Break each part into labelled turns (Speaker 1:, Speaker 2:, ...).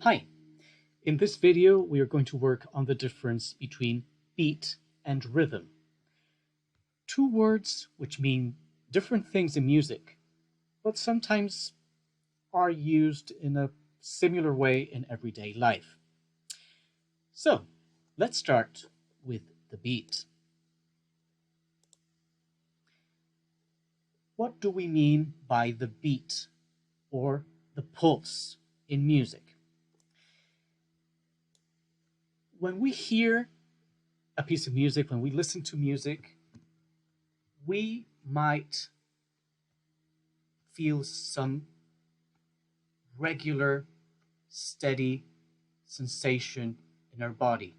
Speaker 1: Hi, in this video we are going to work on the difference between beat and rhythm. Two words which mean different things in music, but sometimes are used in a similar way in everyday life. So let's start with the beat. What do we mean by the beat or the pulse in music? When we hear a piece of music, when we listen to music, we might feel some regular, steady sensation in our body.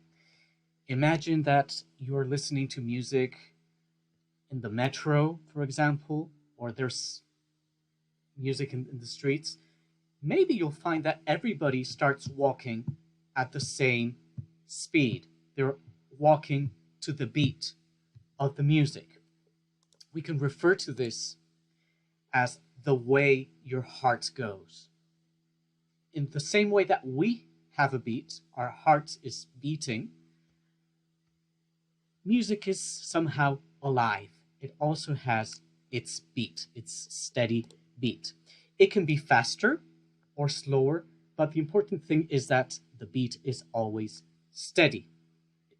Speaker 1: Imagine that you're listening to music in the metro, for example, or there's music in the streets. Maybe you'll find that everybody starts walking at the same speed. They're walking to the beat of the music. We can refer to this as the way your heart goes. In the same way that we have a beat, our heart is beating, music is somehow alive. It also has its beat, its steady beat. It can be faster or slower, but the important thing is that the beat is always steady.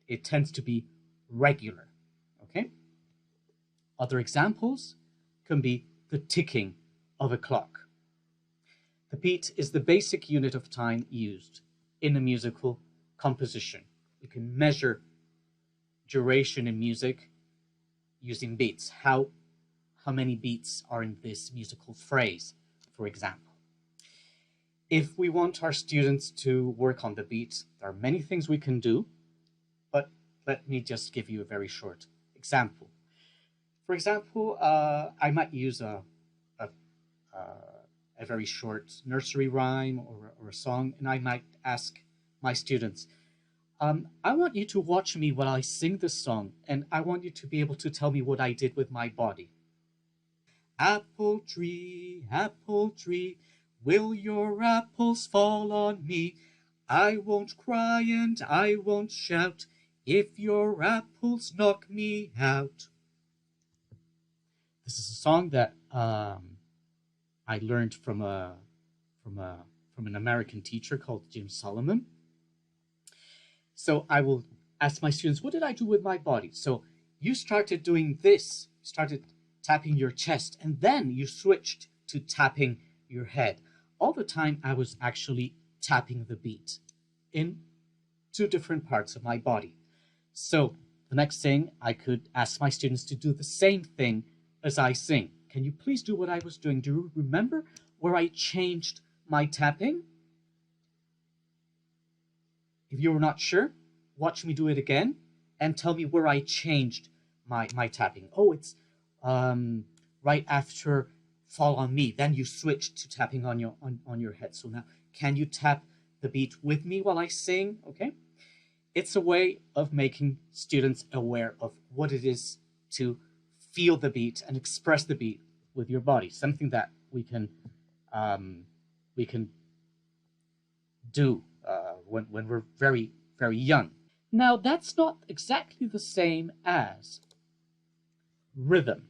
Speaker 1: It tends to be regular, okay? Other examples can be the ticking of a clock. The beat is the basic unit of time used in a musical composition. We can measure duration in music using beats. How many beats are in this musical phrase, for example? If we want our students to work on the beat, there are many things we can do, but let me just give you a very short example. For example, I might use a very short nursery rhyme or a song, and I might ask my students, I want you to watch me while I sing this song, and I want you to be able to tell me what I did with my body. Apple tree, will your apples fall on me? I won't cry and I won't shout if your apples knock me out. This is a song that I learned from an American teacher called Jim Solomon. So I will ask my students, what did I do with my body? So you started doing this, started tapping your chest, and then you switched to tapping your head. All the time I was actually tapping the beat in two different parts of my body. So the next thing, I could ask my students to do the same thing as I sing. Can you please do what I was doing? Do you remember where I changed my tapping? If you're not sure, watch me do it again and tell me where I changed my tapping. Oh, it's right after fall on me. Then you switch to tapping on your head. So now, can you tap the beat with me while I sing? Okay. It's a way of making students aware of what it is to feel the beat and express the beat with your body. Something that we can do when we're very, very young. Now, that's not exactly the same as rhythm.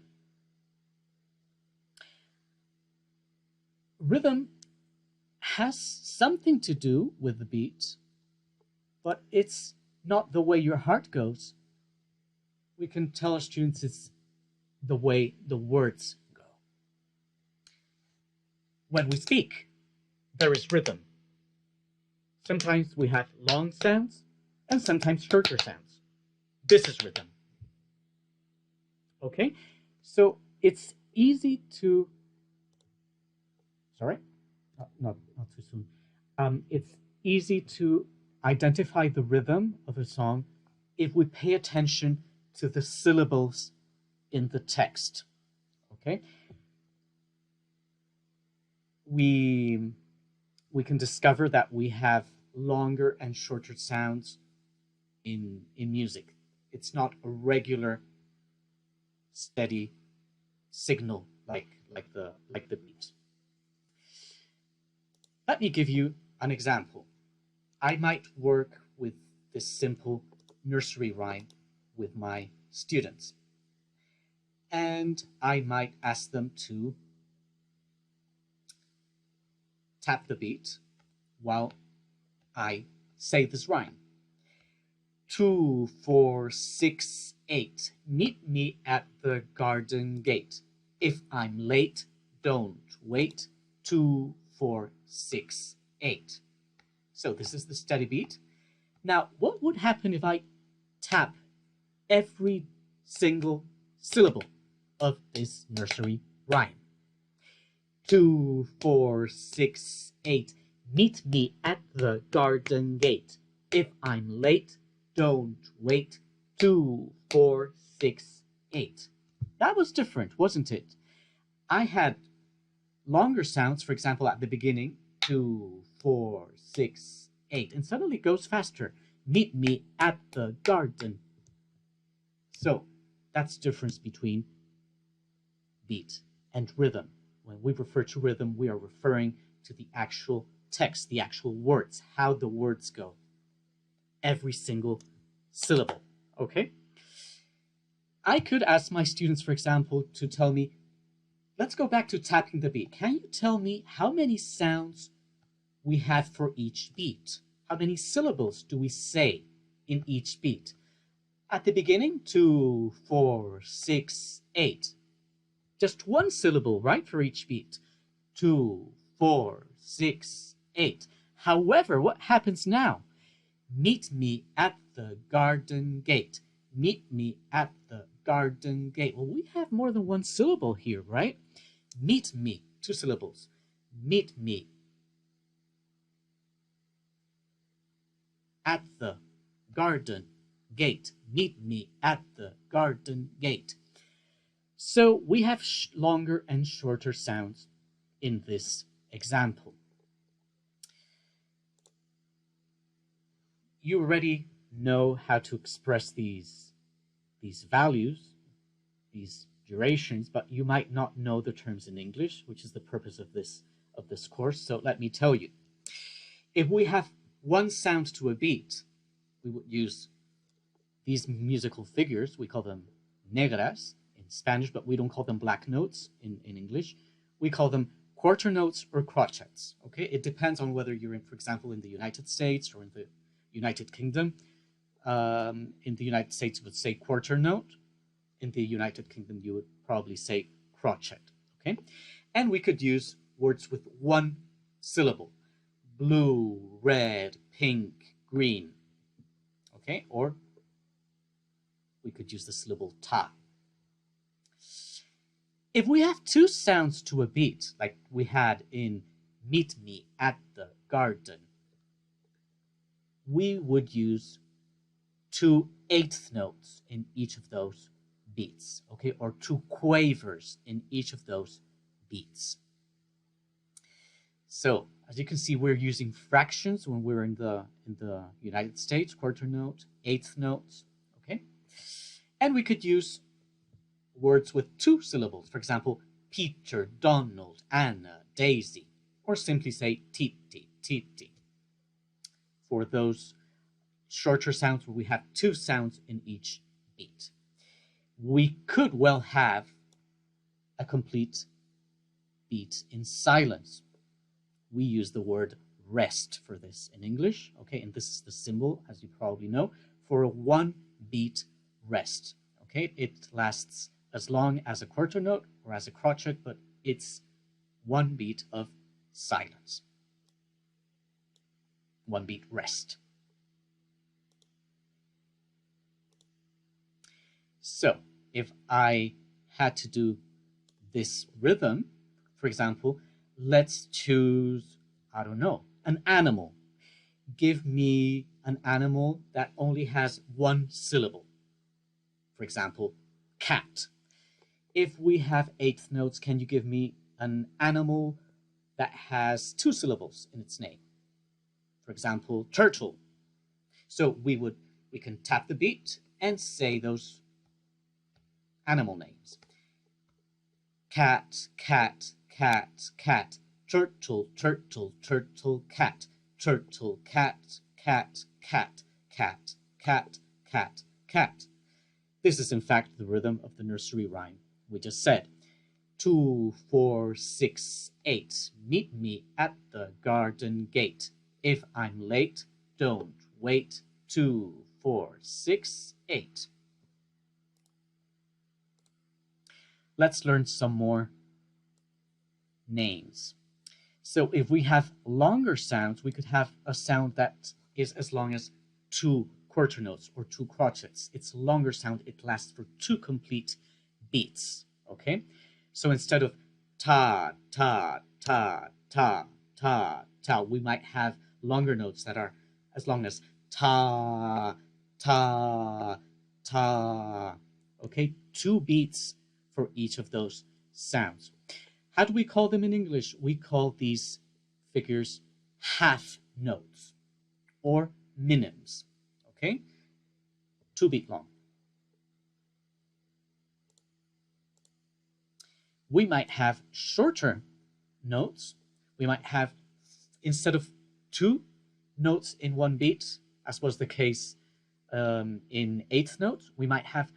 Speaker 1: Rhythm has something to do with the beat, but it's not the way your heart goes. We can tell our students it's the way the words go. When we speak, there is rhythm. Sometimes we have long sounds and sometimes shorter sounds. This is rhythm. Okay, so it's easy to, sorry, not too soon. It's easy to identify the rhythm of a song if we pay attention to the syllables in the text. Okay, we can discover that we have longer and shorter sounds in music. It's not a regular steady signal like the beat. Let me give you an example. I might work with this simple nursery rhyme with my students. And I might ask them to tap the beat while I say this rhyme. 2, 4, 6, 8. Meet me at the garden gate. If I'm late, don't wait. 2, 4, 6, 8. So this is the steady beat. Now, what would happen if I tap every single syllable of this nursery rhyme? 2, 4, 6, 8. Meet me at the garden gate. If I'm late, don't wait. 2, 4, 6, 8. That was different, wasn't it? I had longer sounds, for example, at the beginning. 2, 4, 6, 8. And suddenly it goes faster. Meet me at the garden. So that's the difference between beat and rhythm. When we refer to rhythm, we are referring to the actual text, the actual words, how the words go. Every single syllable, okay? I could ask my students, for example, to tell me, let's go back to tapping the beat. Can you tell me how many sounds we have for each beat? How many syllables do we say in each beat? At the beginning, 2, 4, 6, 8. Just one syllable, right, for each beat. 2, 4, 6, 8. However, what happens now? Meet me at the garden gate. Meet me at the garden gate. Well, we have more than one syllable here, right? Meet me, 2 syllables. Meet me at the garden gate. Meet me at the garden gate. So we have longer and shorter sounds in this example. You already know how to express these values, these durations, but you might not know the terms in English, which is the purpose of this course. So let me tell you. If we have one sound to a beat, we would use these musical figures. We call them negras in Spanish, but we don't call them black notes in English. We call them quarter notes or crotchets. Okay, it depends on whether you're in, for example, in the United States or in the United Kingdom. In the United States, you would say quarter note. In the United Kingdom, you would probably say crotchet. Okay, and we could use words with one syllable: blue, red, pink, green. Okay, or we could use the syllable ta. If we have 2 sounds to a beat, like we had in meet me at the garden, we would use 2 eighth notes in each of those beats, okay, or 2 quavers in each of those beats. So, as you can see, we're using fractions when we're in the United States, quarter note, eighth notes, okay? And we could use words with 2 syllables, for example, Peter, Donald, Anna, Daisy, or simply say titi, titi. For those shorter sounds where we have 2 sounds in each beat. We could well have a complete beat in silence. We use the word rest for this in English, okay, and this is the symbol, as you probably know, for a 1-beat rest, okay? It lasts as long as a quarter note or as a crotchet, but it's 1 beat of silence. 1-beat rest. So if I had to do this rhythm, for example, let's choose, I don't know, an animal. Give me an animal that only has 1 syllable. For example, cat. If we have eighth notes, can you give me an animal that has 2 syllables in its name? For example, turtle. So we can tap the beat and say those animal names. Cat, cat, cat, cat. Turtle, turtle, turtle, cat. Turtle, cat, cat, cat, cat, cat, cat, cat. This is in fact the rhythm of the nursery rhyme we just said. 2, 4, 6, 8. Meet me at the garden gate. If I'm late, don't wait. 2, 4, 6, 8. Let's learn some more names. So if we have longer sounds, we could have a sound that is as long as 2 quarter notes or 2 crotchets. It's a longer sound. It lasts for 2 complete beats. Okay? So instead of ta, ta, ta, ta, ta, ta, we might have longer notes that are as long as ta, ta, ta. Okay? 2 beats for each of those sounds. How do we call them in English? We call these figures half notes or minims. Okay? 2 beat long. We might have shorter notes. We might have, instead of 2 notes in 1 beat, as was the case in 8th note, we might have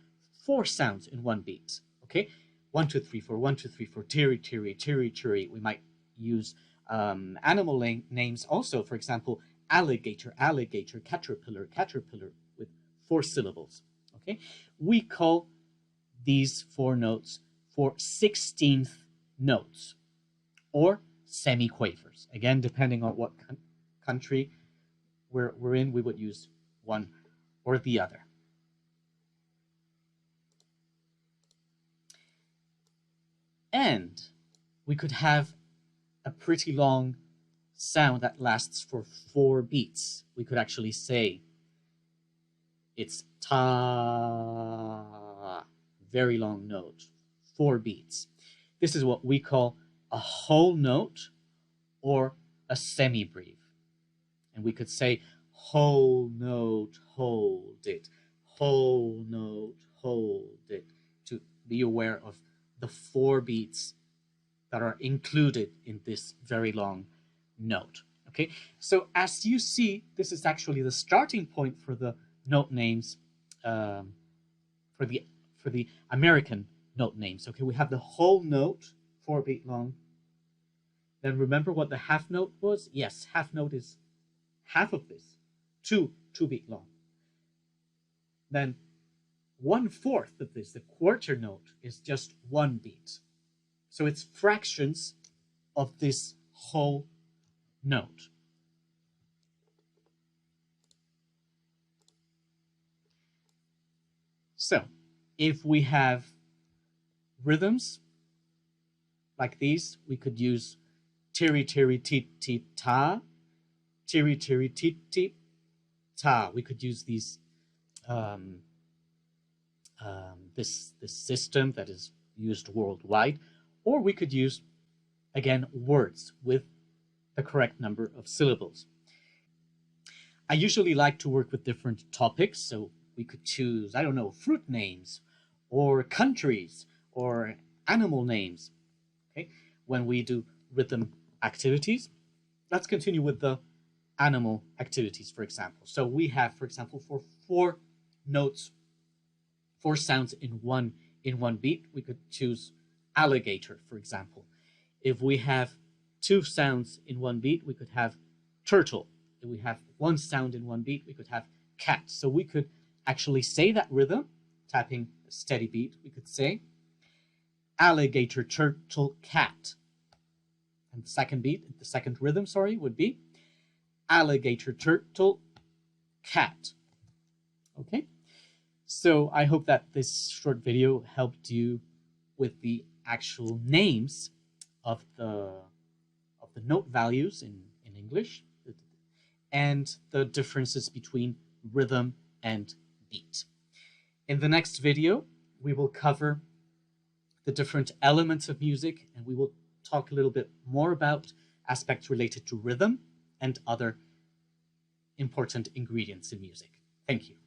Speaker 1: 4 sounds in 1 beat. Okay? 1, 2, 3, 4, 1, 2, 3, 4, tiri, tiri, tiri, tiri. We might use animal names also. For example, alligator, alligator, caterpillar, caterpillar, with 4 syllables. Okay? We call these 4 notes for 16th notes or semiquavers. Again, depending on what country we're in, we would use one or the other. And we could have a pretty long sound that lasts for 4 beats. We could actually say it's ta, very long note, 4 beats. This is what we call a whole note or a semibreve. And we could say whole note, hold it, whole note, hold it, to be aware of the 4 beats that are included in this very long note. Okay, so as you see, this is actually the starting point for the note names, for the American note names. Okay, we have the whole note, 4 beat long. Then remember what the half note was? Yes, half note is half of this, 2 beat long. Then 1/4 of this, the quarter note, is just 1 beat. So it's fractions of this whole note. So if we have rhythms like these, we could use tiri tiri tit tit ta, tiri tiri tit tit ta. We could use these this system that is used worldwide, or we could use, again, words with the correct number of syllables. I usually like to work with different topics, so we could choose, I don't know, fruit names or countries or animal names. Okay, when we do rhythm activities, let's continue with the animal activities, for example. So we have, for example, for 4 notes, 4 sounds in one beat, we could choose alligator, for example. If we have 2 sounds in 1 beat, we could have turtle. If we have 1 sound in 1 beat, we could have cat. So we could actually say that rhythm, tapping a steady beat. We could say alligator, turtle, cat. And the second beat, the second rhythm, sorry, would be alligator, turtle, cat. Okay? So I hope that this short video helped you with the actual names of the note values in English and the differences between rhythm and beat. In the next video, we will cover the different elements of music, and we will talk a little bit more about aspects related to rhythm and other important ingredients in music. Thank you.